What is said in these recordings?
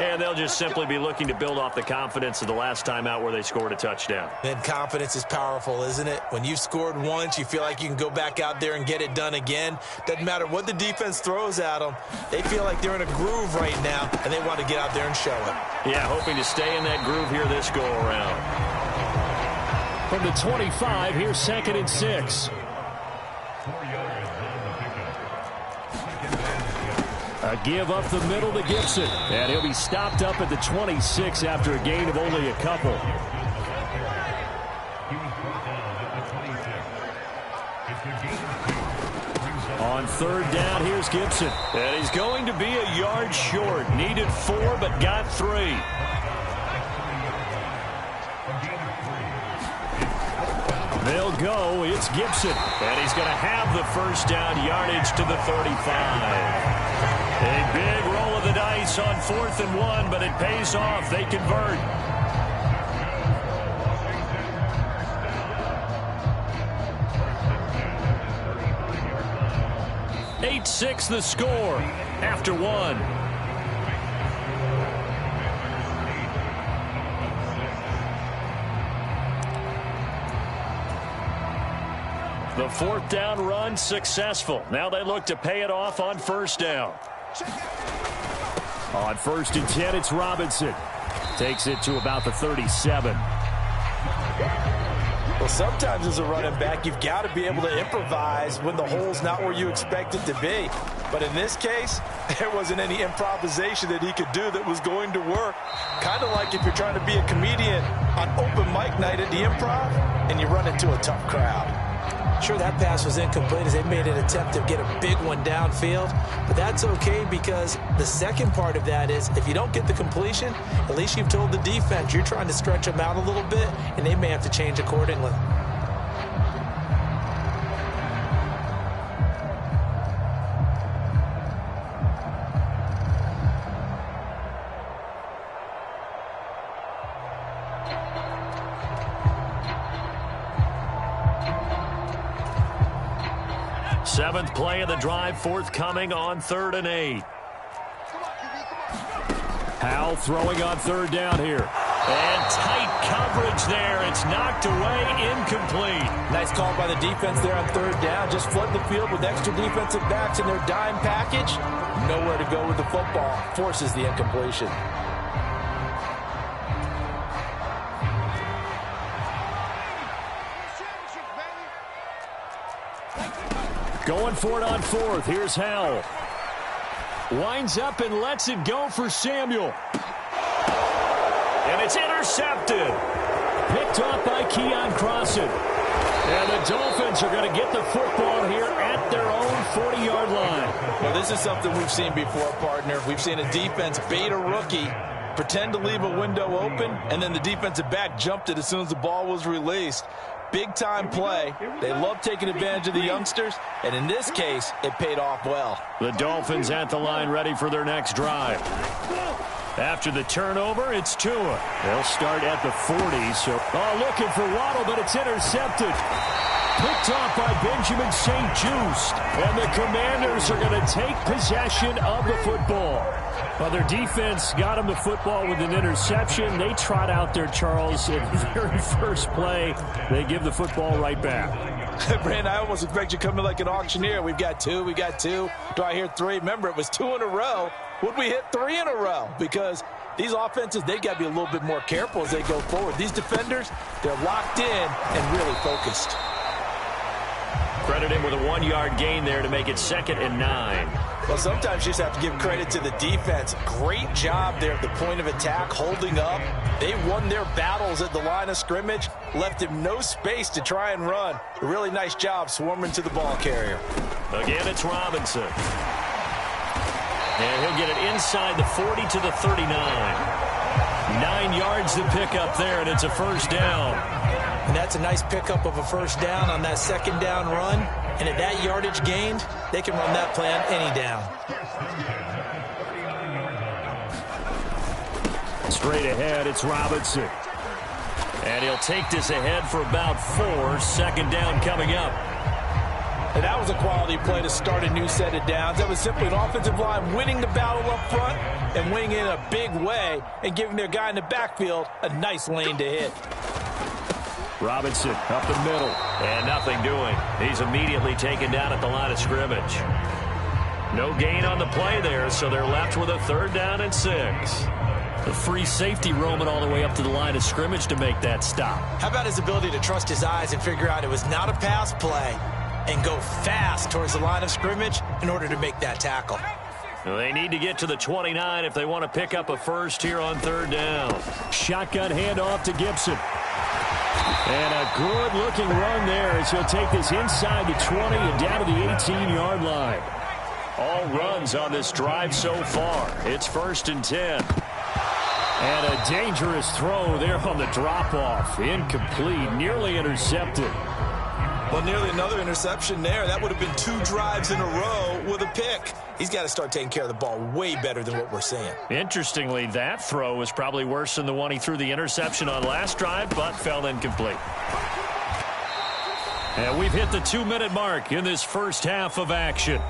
And they'll just simply be looking to build off the confidence of the last time out where they scored a touchdown. And confidence is powerful, isn't it? When you've scored once, you feel like you can go back out there and get it done again. Doesn't matter what the defense throws at them. They feel like they're in a groove right now, and they want to get out there and show it. Yeah, hoping to stay in that groove here this go-around. From the 25, here's 2nd and 6. A give up the middle to Gibson. And he'll be stopped up at the 26 after a gain of only a couple. On 3rd down, here's Gibson. And he's going to be a yard short. Needed 4, but got 3. They'll go. It's Gibson. And he's going to have the first down, yardage to the 35. A big roll of the dice on 4th and 1, but it pays off. They convert. "8-6 the score after 1. The 4th down run successful. Now they look to pay it off on 1st down. On 1st and 10, it's Robinson. Takes it to about the 37. Well, sometimes as a running back, you've got to be able to improvise when the hole's not where you expect it to be. But in this case, there wasn't any improvisation that he could do that was going to work. Kind of like if you're trying to be a comedian on open mic night at the Improv and you run into a tough crowd. Sure, that pass was incomplete as they made an attempt to get a big one downfield. But that's okay because the second part of that is if you don't get the completion, at least you've told the defense you're trying to stretch them out a little bit, and they may have to change accordingly. Seventh play of the drive forthcoming on 3rd and 8. Howell throwing on 3rd down here. And tight coverage there. It's knocked away, incomplete. Nice call by the defense there on 3rd down. Just flood the field with extra defensive backs in their dime package. Nowhere to go with the football. Forces the incompletion. Going for it on 4th. Here's Howell. Winds up and lets it go for Samuel. And it's intercepted. Picked off by Keon Crossan. And the Dolphins are going to get the football here at their own 40-yard line. Well, this is something we've seen before, partner. We've seen a defense bait a rookie, pretend to leave a window open, and then the defensive back jumped it as soon as the ball was released. Big-time play. They love taking advantage of the youngsters, and in this case, it paid off well. The Dolphins at the line ready for their next drive. After the turnover, it's Tua. They'll start at the 40. So, looking for Waddle, but it's intercepted. Picked off by Benjamin St-Juste. And the Commanders are going to take possession of the football. Well, their defense got them the football with an interception. They trot out there, Charles, at the very first play. They give the football right back. Brandon, I almost expect you to come in like an auctioneer. We've got 2, we got 2. Do I hear 3? Remember, it was 2 in a row. Would we hit 3 in a row? Because these offenses, they got to be a little bit more careful as they go forward. These defenders, they're locked in and really focused. Credit him with a 1-yard gain there to make it 2nd and 9. Well, sometimes you just have to give credit to the defense. Great job there at the point of attack, holding up. They won their battles at the line of scrimmage, left him no space to try and run. A really nice job swarming to the ball carrier. Again, it's Robinson. And he'll get it inside the 40 to the 39. 9 yards to pick up there, and it's a first down. And that's a nice pickup of a first down on that 2nd down run. And at that yardage gained, they can run that play on any down. Straight ahead, it's Robinson. And he'll take this ahead for about 4. 2nd down coming up. And that was a quality play to start a new set of downs. That was simply an offensive line winning the battle up front and winning in a big way and giving their guy in the backfield a nice lane to hit. Robinson up the middle. And nothing doing. He's immediately taken down at the line of scrimmage. No gain on the play there, so they're left with a 3rd down and 6. The free safety roaming all the way up to the line of scrimmage to make that stop. How about his ability to trust his eyes and figure out it was not a pass play and go fast towards the line of scrimmage in order to make that tackle? Well, they need to get to the 29 if they want to pick up a first here on 3rd down. Shotgun handoff to Gibson. And a good-looking run there as he'll take this inside the 20 and down to the 18-yard line. All runs on this drive so far. It's 1st and 10. And a dangerous throw there on the drop-off. Incomplete, nearly intercepted. Well, nearly another interception there. That would have been 2 drives in a row with a pick. He's got to start taking care of the ball way better than what we're seeing. Interestingly, that throw was probably worse than the one he threw the interception on last drive, but fell incomplete. And we've hit the 2-minute mark in this first half of action.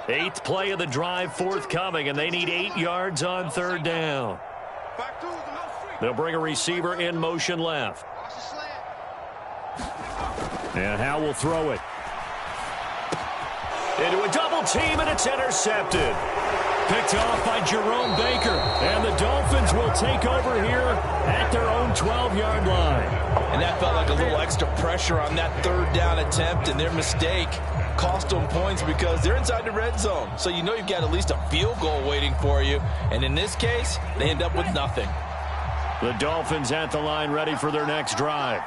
Eighth play of the drive forthcoming, and they need 8 yards on 3rd down. They'll bring a receiver in motion left. And Howe will throw it. Into a double team, and it's intercepted. Picked off by Jerome Baker. And the Dolphins will take over here at their own 12-yard line. And that felt like a little extra pressure on that 3rd down attempt, and their mistake cost them points because they're inside the red zone. So you know you've got at least a field goal waiting for you. And in this case, they end up with nothing. The Dolphins at the line ready for their next drive.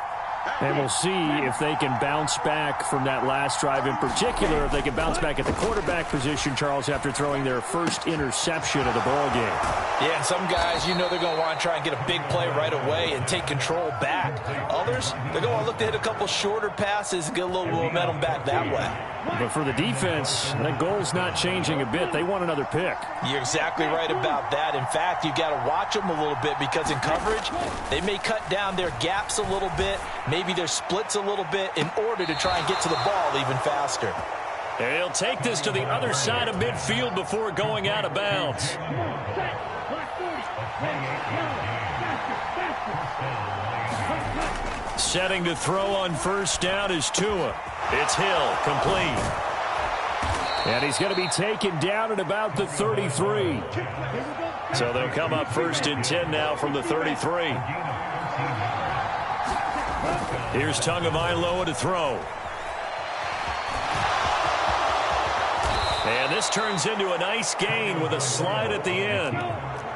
And we'll see if they can bounce back from that last drive, in particular, if they can bounce back at the quarterback position, Charles, after throwing their first interception of the ball game. Yeah, some guys, you know they're going to want to try and get a big play right away and take control back. Others, they're going to look to hit a couple shorter passes and get a little momentum back that way. But for the defense, that goal's not changing a bit. They want another pick. You're exactly right about that. In fact, you've got to watch them a little bit because in coverage, they may cut down their gaps a little bit, maybe their splits a little bit in order to try and get to the ball even faster. And he'll take this to the other side of midfield before going out of bounds. Setting to throw on 1st down is Tua. It's Hill, complete. And he's going to be taken down at about the 33. So they'll come up 1st and 10 now from the 33. Here's Tagovailoa to throw. And this turns into a nice gain with a slide at the end.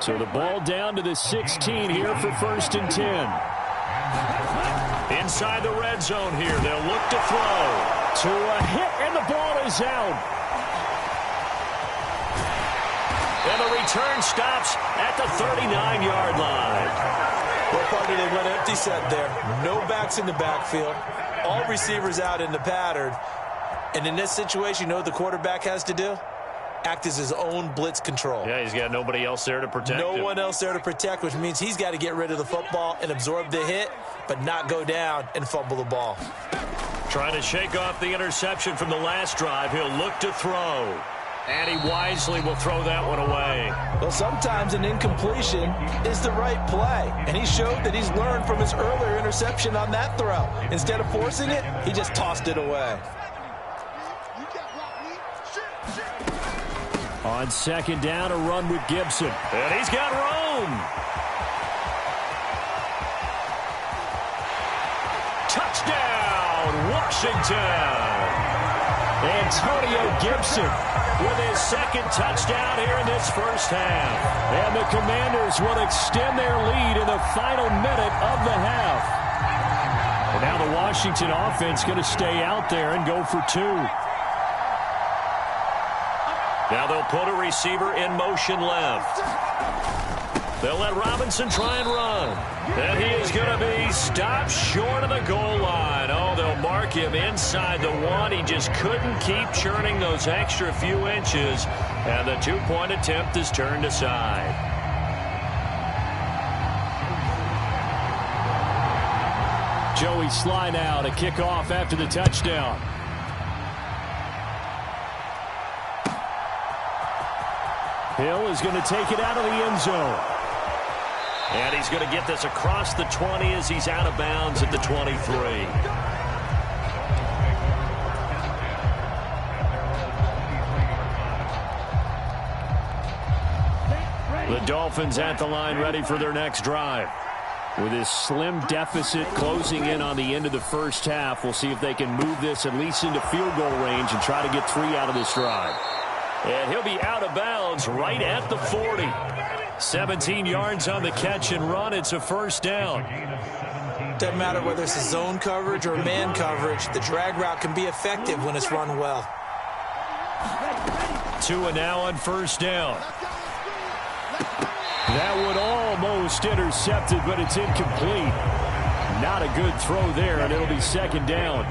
So the ball down to the 16 here for 1st and 10. Inside the red zone here, they'll look to throw. To a hit, and the ball is out. And the return stops at the 39-yard line. What part did they went empty set there? No backs in the backfield. All receivers out in the pattern. And in this situation, you know what the quarterback has to do? Act as his own blitz control. Yeah, he's got nobody else there to protect him. No one else there to protect, which means he's got to get rid of the football and absorb the hit, but not go down and fumble the ball. Trying to shake off the interception from the last drive. He'll look to throw. And he wisely will throw that one away. Well, sometimes an incompletion is the right play. And he showed that he's learned from his earlier interception on that throw. Instead of forcing it, he just tossed it away. On 2nd down, a run with Gibson. And he's got room. Touchdown, Washington. Antonio Gibson with his 2nd touchdown here in this first half. And the Commanders will extend their lead in the final minute of the half. And now the Washington offense going to stay out there and go for 2. Now they'll put a receiver in motion left. They'll let Robinson try and run. And he is going to be stopped short of the goal line. Oh, they'll mark him inside the 1. He just couldn't keep churning those extra few inches. And the two-point attempt is turned aside. Joey Sly now to kick off after the touchdown. Hill is going to take it out of the end zone. And he's going to get this across the 20 as he's out of bounds at the 23. The Dolphins at the line ready for their next drive. With this slim deficit closing in on the end of the first half, we'll see if they can move this at least into field goal range and try to get 3 out of this drive. And he'll be out of bounds right at the 40. 17 yards on the catch and run. It's a first down. Doesn't matter whether it's a zone coverage or man coverage. The drag route can be effective when it's run well. Tua now on first down. That would almost intercepted, but it's incomplete. Not a good throw there, and it'll be second down.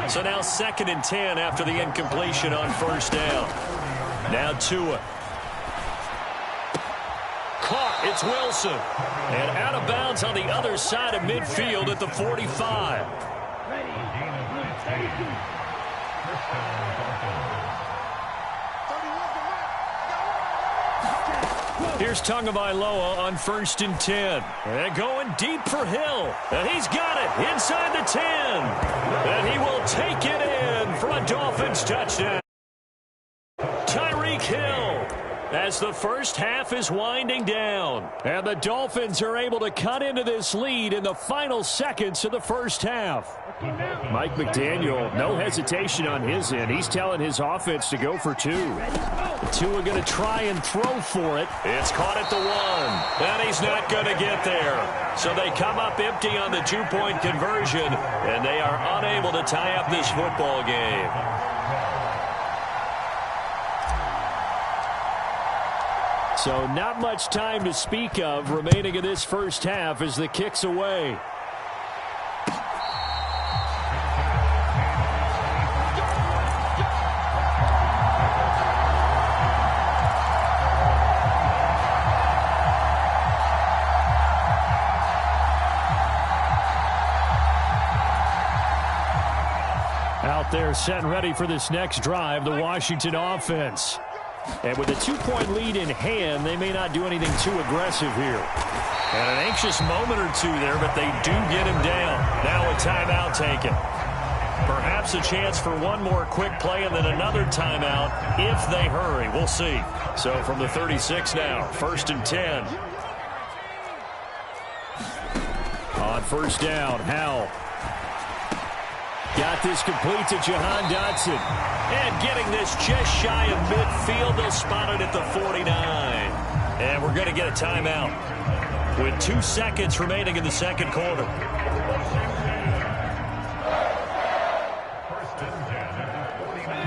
So now 2nd and 10 after the incompletion on first down. Now Tua. Caught. It's Wilson. And out of bounds on the other side of midfield at the 45. Here's Tagovailoa on 1st and 10. And going deep for Hill. And he's got it inside the 10. And he will take it in for a Dolphins touchdown. Tyreek Hill as the first half is winding down. And the Dolphins are able to cut into this lead in the final seconds of the first half. Mike McDaniel, no hesitation on his end. He's telling his offense to go for 2. Tua going to try and throw for it. It's caught at the 1. And he's not going to get there. So they come up empty on the 2-point conversion. And they are unable to tie up this football game. So not much time to speak of remaining in this first half as the kick's away. Out there set and ready for this next drive, the Washington offense. And with a 2-point lead in hand, they may not do anything too aggressive here. And an anxious moment or two there, but they do get him down. Now a timeout taken. Perhaps a chance for one more quick play and then another timeout if they hurry. We'll see. So from the 36 now, 1st and 10. On first down, Howell. Got this complete to Jahan Dotson. And getting this just shy of midfield. They'll spot it at the 49. And we're going to get a timeout with 2 seconds remaining in the second quarter.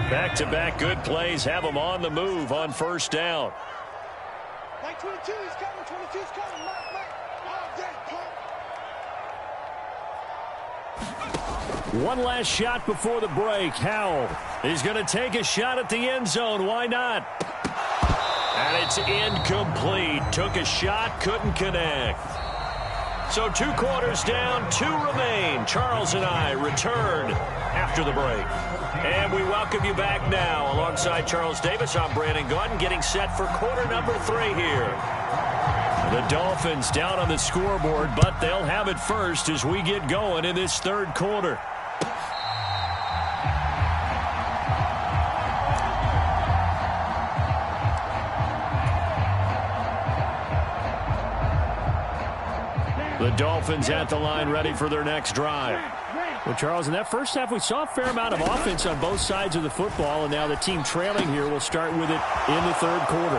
Back-to-back good plays have them on the move on first down. Mike 22 is coming. 22 is coming. Mike. One last shot before the break. Howell. He's going to take a shot at the end zone. Why not? And it's incomplete. Took a shot, couldn't connect. So 2 quarters down, 2 remain. Charles and I return after the break. And we welcome you back now. Alongside Charles Davis, I'm Brandon Gaudin, getting set for quarter number 3 here. The Dolphins down on the scoreboard, but they'll have it first as we get going in this third quarter. The Dolphins at the line ready for their next drive. Well, Charles, in that first half, we saw a fair amount of offense on both sides of the football, and now the team trailing here will start with it in the third quarter.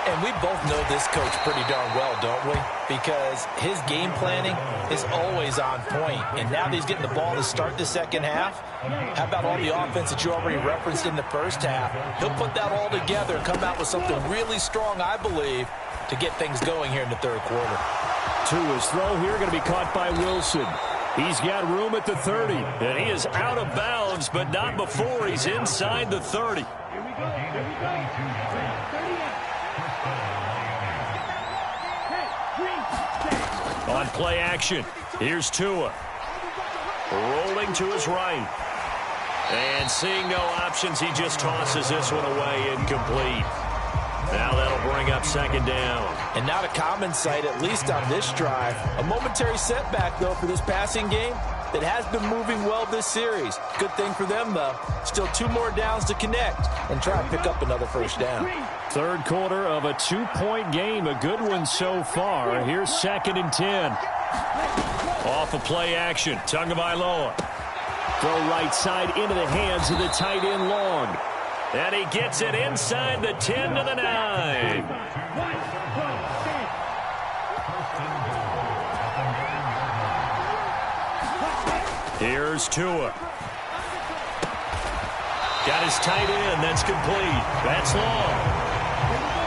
And we both know this coach pretty darn well, don't we? Because his game planning is always on point. And now that he's getting the ball to start the second half, how about all the offense that you already referenced in the first half? He'll put that all together and come out with something really strong, I believe, to get things going here in the third quarter. Tua's throw here going to be caught by Wilson. He's got room at the 30. And he is out of bounds, but not before he's inside the 30. On play action, here's Tua. Rolling to his right. And seeing no options, he just tosses this one away, incomplete. Now that'll bring up second down. And not a common sight, at least on this drive. A momentary setback, though, for this passing game that has been moving well this series. Good thing for them, though. Still 2 more downs to connect and try and pick up another first down. Third quarter of a 2-point game. A good one so far. Here's 2nd and 10. Off of play action. Tagovailoa. Throw right side into the hands of the tight end Long. And he gets it inside the 10 to the 9. Here's Tua. Got his tight end. That's complete. That's Long.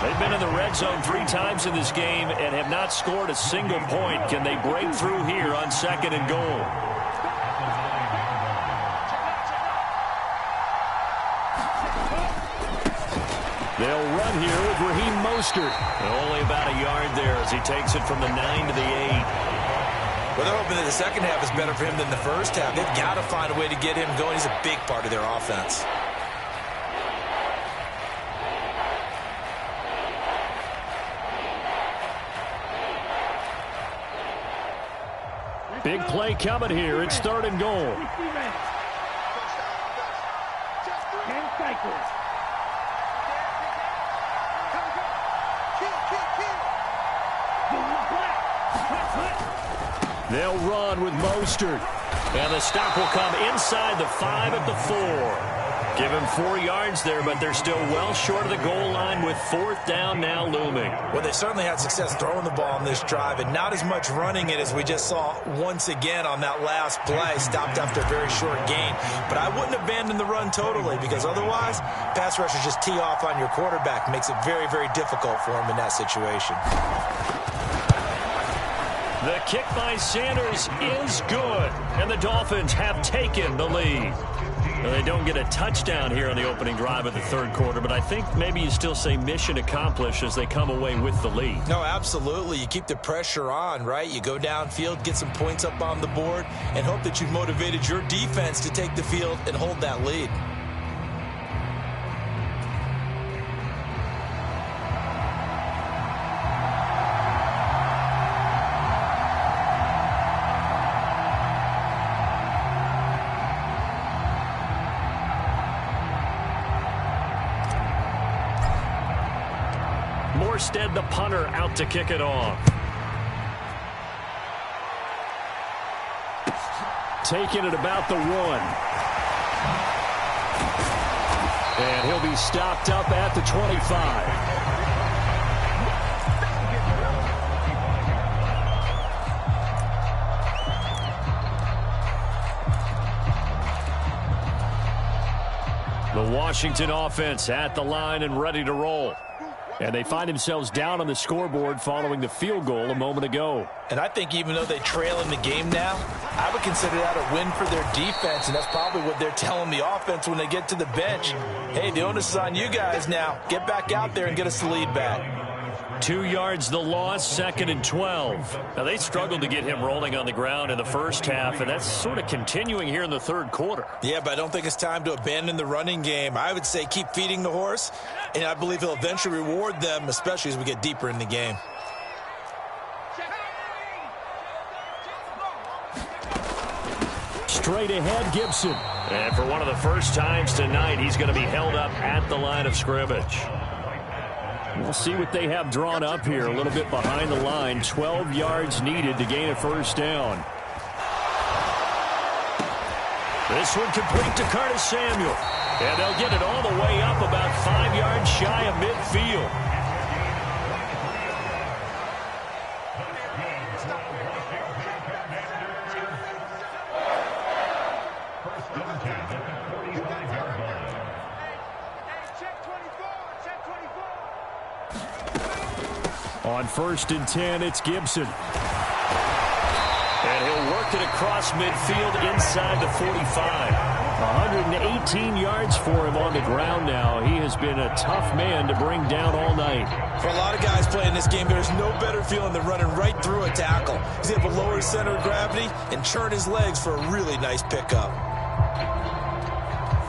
They've been in the red zone 3 times in this game and have not scored a single point. Can they break through here on 2nd and goal? They'll run here with Raheem Mostert. Only about a yard there as he takes it from the 9 to the 8. Well, they're hoping that the second half is better for him than the first half. They've got to find a way to get him going. He's a big part of their offense. Big play coming here. It's 3rd and goal. They'll run with Mostert. And the stop will come inside the 5 at the 4. Give him 4 yards there, but they're still well short of the goal line with 4th down now looming. Well, they certainly had success throwing the ball on this drive and not as much running it as we just saw once again on that last play. Stopped after a very short gain. But I wouldn't abandon the run totally because otherwise, pass rushers just tee off on your quarterback. Makes it very, very difficult for him in that situation. The kick by Sanders is good, and the Dolphins have taken the lead. Now, they don't get a touchdown here on the opening drive of the 3rd quarter, but I think maybe you still say mission accomplished as they come away with the lead. No, absolutely. You keep the pressure on, right? You go downfield, get some points up on the board, and hope that you've motivated your defense to take the field and hold that lead. Morstead, the punter, out to kick it off. Taking it about the 1. And he'll be stopped up at the 25. The Washington offense at the line and ready to roll. And they find themselves down on the scoreboard following the field goal a moment ago. And I think even though they trail in the game now, I would consider that a win for their defense, and that's probably what they're telling the offense when they get to the bench. Hey, the onus is on you guys now. Get back out there and get us the lead back. 2 yards the loss, 2nd and 12. Now, they struggled to get him rolling on the ground in the first half, and that's sort of continuing here in the 3rd quarter. Yeah, but I don't think it's time to abandon the running game. I would say keep feeding the horse, and I believe he'll eventually reward them, especially as we get deeper in the game. Straight ahead, Gibson. And for one of the first times tonight, he's going to be held up at the line of scrimmage. We'll see what they have drawn up here a little bit behind the line. 12 yards needed to gain a first down. This one complete to Curtis Samuel. And they'll get it all the way up about 5 yards shy of midfield. On 1st and 10, it's Gibson. And he'll work it across midfield inside the 45. 118 yards for him on the ground now. He has been a tough man to bring down all night. For a lot of guys playing this game, there's no better feeling than running right through a tackle. He's able to lower his center of gravity and churn his legs for a really nice pickup.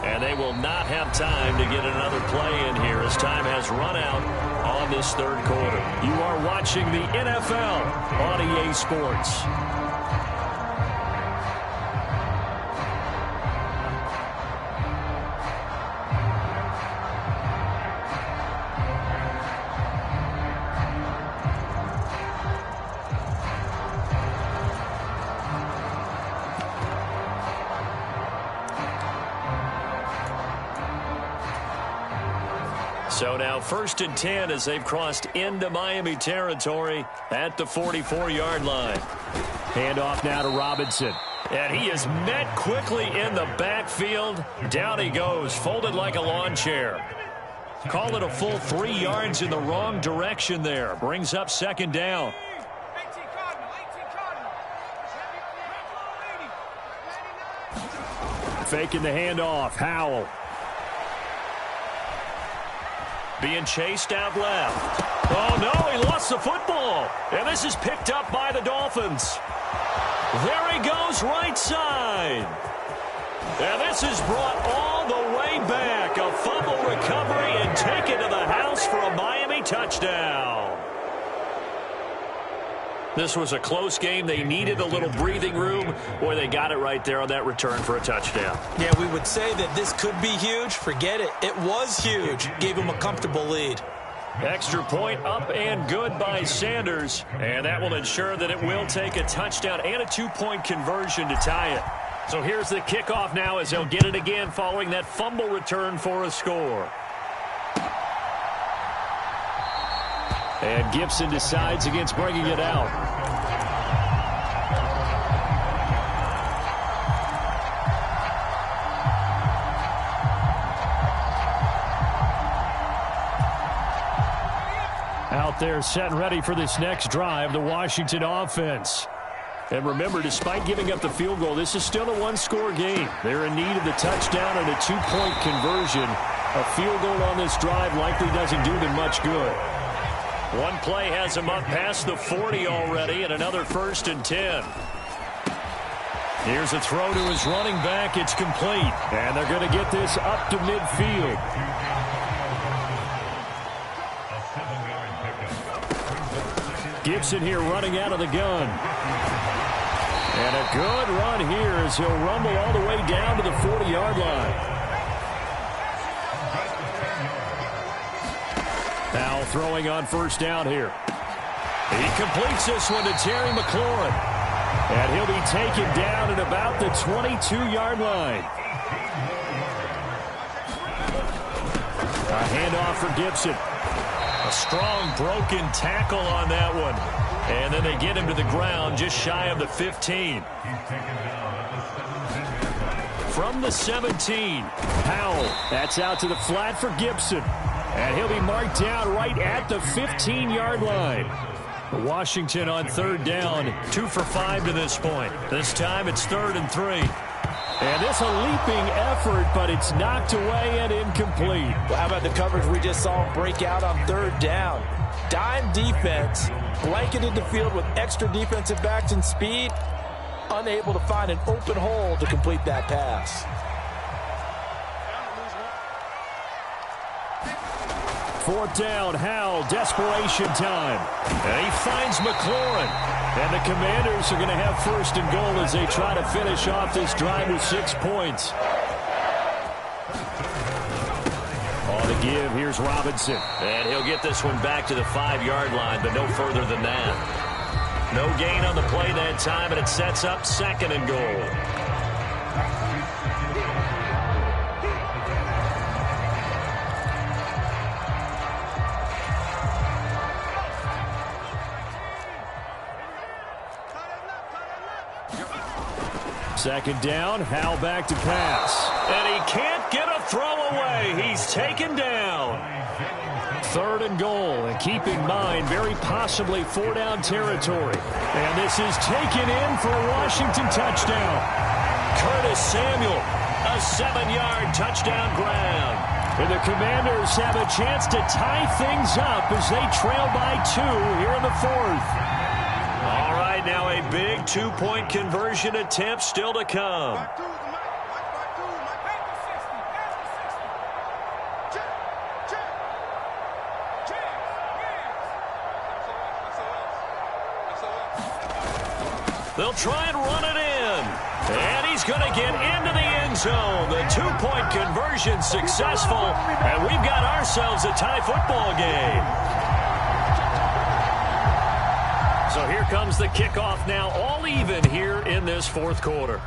And they will not have time to get another play in here as time has run out on this third quarter. You are watching the NFL on EA Sports. So now 1st and 10 as they've crossed into Miami territory at the 44-yard line. Handoff now to Robinson. And he is met quickly in the backfield. Down he goes, folded like a lawn chair. Call it a full 3 yards in the wrong direction there. Brings up 2nd down. Faking the handoff. Howell. Being chased out left. Oh, no, he lost the football. And this is picked up by the Dolphins. There he goes, right side. And this is brought all the way back. A fumble recovery and taken to the house for a Miami touchdown. This was a close game. They needed a little breathing room. Boy, they got it right there on that return for a touchdown. Yeah, we would say that this could be huge. Forget it. It was huge. Gave him a comfortable lead. Extra point up and good by Sanders. And that will ensure that it will take a touchdown and a 2-point conversion to tie it. So here's the kickoff now as they'll get it again following that fumble return for a score. And Gibson decides against bringing it out. Out there set and ready for this next drive, the Washington offense. And remember, despite giving up the field goal, this is still a one-score game. They're in need of the touchdown and a 2-point conversion. A field goal on this drive likely doesn't do them much good. One play has him up past the 40 already, and another 1st and 10. Here's a throw to his running back. It's complete. And they're going to get this up to midfield. Gibson here running out of the gun. And a good run here as he'll rumble all the way down to the 40-yard line. Now throwing on 1st down here. He completes this one to Terry McLaurin. And he'll be taken down at about the 22-yard line. A handoff for Gibson. A strong broken tackle on that one. And then they get him to the ground just shy of the 15. From the 17, Howell. That's out to the flat for Gibson. And he'll be marked down right at the 15-yard line. Washington on 3rd down, 2 for 5 to this point. This time it's 3rd and 3. And this a leaping effort, but it's knocked away and incomplete. Well, how about the coverage we just saw break out on 3rd down? Dime defense, blanketed the field with extra defensive backs and speed, unable to find an open hole to complete that pass. 4th down, Howell, desperation time. And he finds McLaurin. And the Commanders are going to have 1st and goal as they try to finish off this drive with 6 points. On the give, here's Robinson. And he'll get this one back to the 5-yard line, but no further than that. No gain on the play that time, and it sets up 2nd and goal. Second down, Howell back to pass. And he can't get a throw away. He's taken down. 3rd and goal. And keep in mind, very possibly 4-down territory. And this is taken in for a Washington touchdown. Curtis Samuel, a 7-yard touchdown grab. And the Commanders have a chance to tie things up as they trail by 2 here in the 4th. All right, now a big 2-point conversion attempt still to come. They'll try and run it in. And he's going to get into the end zone. The 2-point conversion successful. And we've got ourselves a tie football game. So here comes the kickoff now, all even here in this 4th quarter.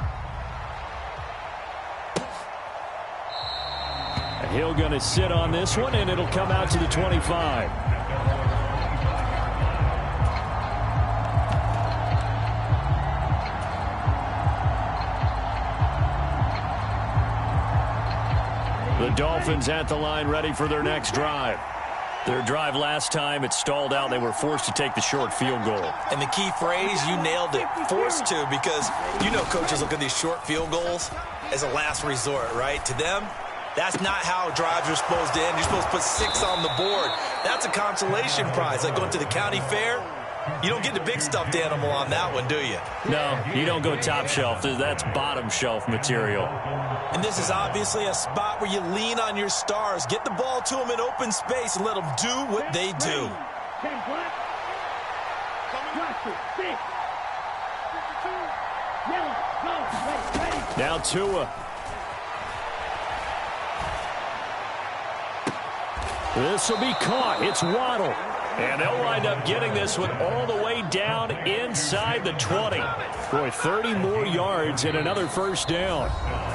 And Hill going to sit on this one, and it'll come out to the 25. The Dolphins at the line, ready for their next drive. Their drive last time, it stalled out. They were forced to take the short field goal. And the key phrase, you nailed it, forced to, because you know coaches look at these short field goals as a last resort, right? To them, that's not how drives are supposed to end. You're supposed to put 6 on the board. That's a consolation prize, like going to the county fair. You don't get the big stuffed animal on that one, do you? No, you don't go top shelf. That's bottom shelf material. And this is obviously a spot where you lean on your stars. Get the ball to them in open space and let them do what they do. Now Tua. This will be caught. It's Waddle. And they'll wind up getting this one all the way down inside the 20. Boy, 30 more yards and another first down.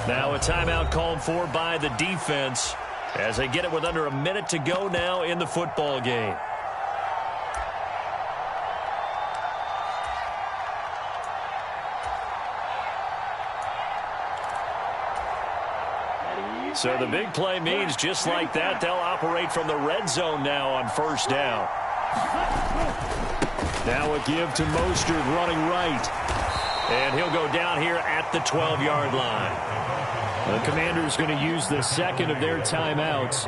Now a timeout called for by the defense as they get it with under a minute to go now in the football game. So the big play means just like that, they'll operate from the red zone now on first down. Now a give to Mostert running right. And he'll go down here at the 12-yard line. The Commanders going to use the second of their timeouts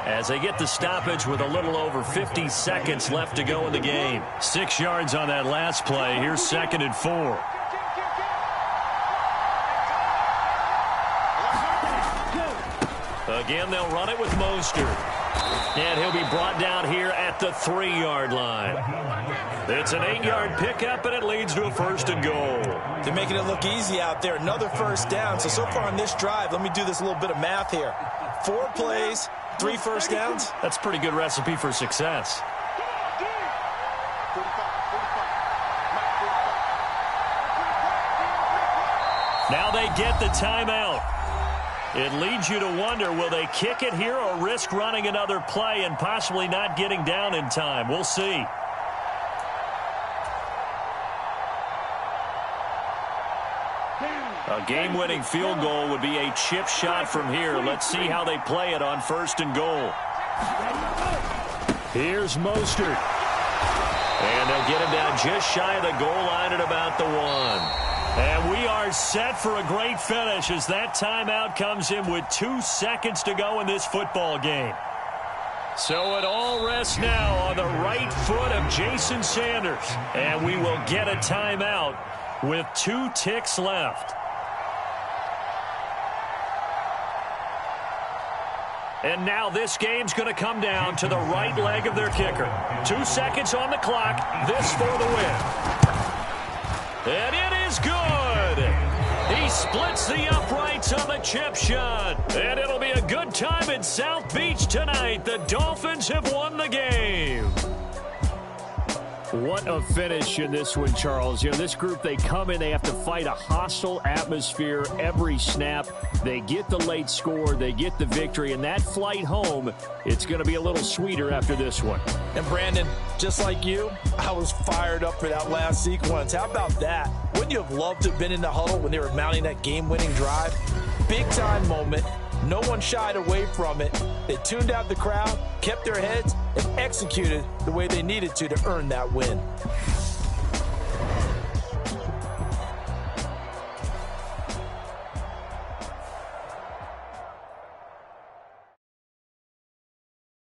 as they get the stoppage with a little over 50 seconds left to go in the game. 6 yards on that last play. Here's 2nd and 4. Again, they'll run it with Mostert. And he'll be brought down here at the 3-yard line. It's an 8-yard pickup, and it leads to a 1st and goal. They're making it look easy out there. Another first down. So far on this drive, let me do this little bit of math here. 4 plays, 3 first downs. That's a pretty good recipe for success. Now they get the timeout. It leads you to wonder, will they kick it here or risk running another play and possibly not getting down in time? We'll see. A game-winning field goal would be a chip shot from here. Let's see how they play it on 1st and goal. Here's Mostert. And they'll get him down just shy of the goal line at about the 1. And we are set for a great finish as that timeout comes in with 2 seconds to go in this football game. So it all rests now on the right foot of Jason Sanders. And we will get a timeout with 2 ticks left. And now this game's going to come down to the right leg of their kicker. 2 seconds on the clock. This for the win. And it is good. He splits the uprights on the chip shot. And it'll be a good time in South Beach tonight. The Dolphins have won the game. What a finish in this one, Charles. You know, this group, they come in, they have to fight a hostile atmosphere every snap. They get the late score, they get the victory, and that flight home, it's going to be a little sweeter after this one. And Brandon, just like you, I was fired up for that last sequence. How about that? Wouldn't you have loved to have been in the huddle when they were mounting that game-winning drive? Big-time moment. No one shied away from it. They tuned out the crowd, kept their heads, and executed the way they needed to earn that win.